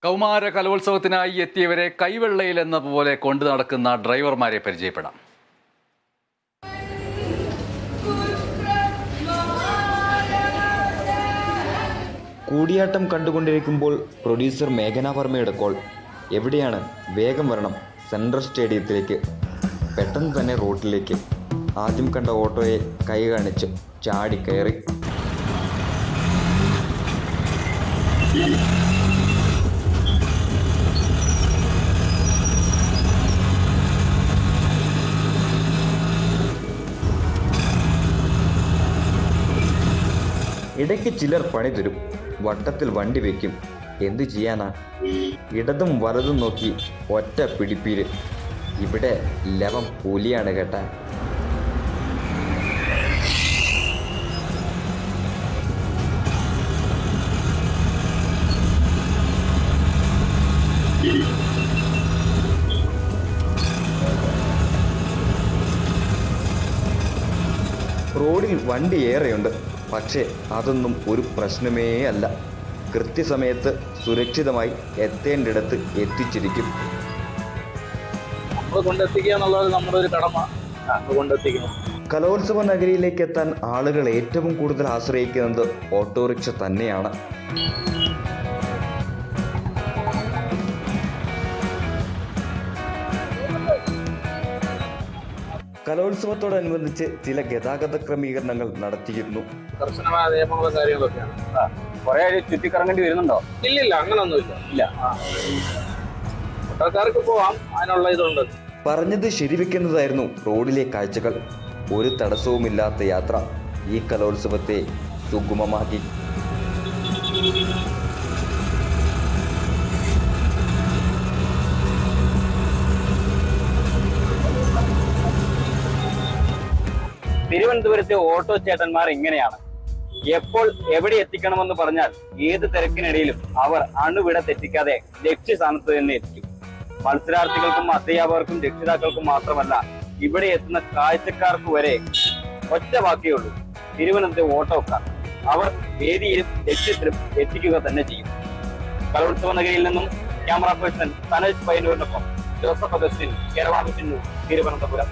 കൗമാര കലോത്സവത്തിനായി എത്തിയവരെ കൈവെള്ളയിൽ എന്ന പോലെ കൊണ്ടു നടക്കുന്ന ഡ്രൈവർമാരെ പരിചയപ്പെടാം. കൂടിയാട്ടം കണ്ടുകൊണ്ടിരിക്കുമ്പോൾ പ്രൊഡ്യൂസർ മേഘന വർമ്മയുടെ കോൾ. എവിടെയാണ്? വേഗം വരണം, സെൻട്രൽ സ്റ്റേഡിയത്തിലേക്ക്. പെട്ടെന്ന് തന്നെ റോട്ടിലേക്ക്. ആദ്യം കണ്ട ഓട്ടോയെ കൈ കാണിച്ച് ചാടിക്കയറി. ഇടയ്ക്ക് ചിലർ പണി തരും, വട്ടത്തിൽ വണ്ടി വയ്ക്കും. എന്തു ചെയ്യാനാ? ഇടതും വലതും നോക്കി ഒറ്റ പിടിപ്പീര്. ഇവിടെ ലവം പുലിയാണ് കേട്ടാ. റോഡിൽ വണ്ടി ഏറെയുണ്ട്, പക്ഷേ അതൊന്നും ഒരു പ്രശ്നമേ അല്ല. കൃത്യസമയത്ത് സുരക്ഷിതമായി എത്തേണ്ടിടത്ത് എത്തിച്ചിരിക്കും. കലോത്സവ നഗരിയിലേക്ക് എത്താൻ ആളുകൾ ഏറ്റവും കൂടുതൽ ആശ്രയിക്കുന്നത് ഓട്ടോറിക്ഷ തന്നെയാണ്. കലോത്സവത്തോടനുബന്ധിച്ച് ചില ഗതാഗത ക്രമീകരണങ്ങൾ നടത്തിയിരുന്നു. കർശനമായ നിയമങ്ങളും കാര്യങ്ങളൊക്കെയാണ്. കുറെ ചുറ്റിക്കറങ്ങേണ്ടി വരുന്നുണ്ടോ? ഇല്ലില്ല, അങ്ങനൊന്നുമില്ല. ഇല്ല, ഓട്ടോക്കാർക്ക് പോവാം, അതിനുള്ള ഇതുണ്ട്. പറഞ്ഞത് ശരിവെക്കുന്നതായിരുന്നു റോഡിലെ കാഴ്ചകൾ. ഒരു തടസ്സവുമില്ലാത്ത യാത്ര ഈ കലോത്സവത്തെ സുഗമമാക്കി. തിരുവനന്തപുരത്തെ ഓട്ടോ ചേട്ടന്മാർ ഇങ്ങനെയാണ്. എപ്പോൾ എവിടെ എത്തിക്കണമെന്ന് പറഞ്ഞാൽ ഏത് തിരക്കിനിടയിലും അവർ അണുവിട തെറ്റിക്കാതെ ലക്ഷ്യസ്ഥാനത്ത് തന്നെ എത്തിക്കും. മത്സരാർത്ഥികൾക്കും അധ്യാപകർക്കും രക്ഷിതാക്കൾക്കും മാത്രമല്ല, ഇവിടെ എത്തുന്ന കാഴ്ചക്കാർക്ക് വരെ ഒറ്റ വാക്കേ തിരുവനന്തപുരത്തെ ഓട്ടോക്കാർ. അവർ വേദിയിലും ലക്ഷ്യത്തിലും എത്തിക്കുക തന്നെ ചെയ്യും. കലോത്സവ നഗരിയിൽ നിന്നും ക്യാമറ പേഴ്സൺ സനേജ് പയ്യന്നൂരിനൊപ്പം Joseph Augustine, Kerala vision news, Thiruvananthapuram.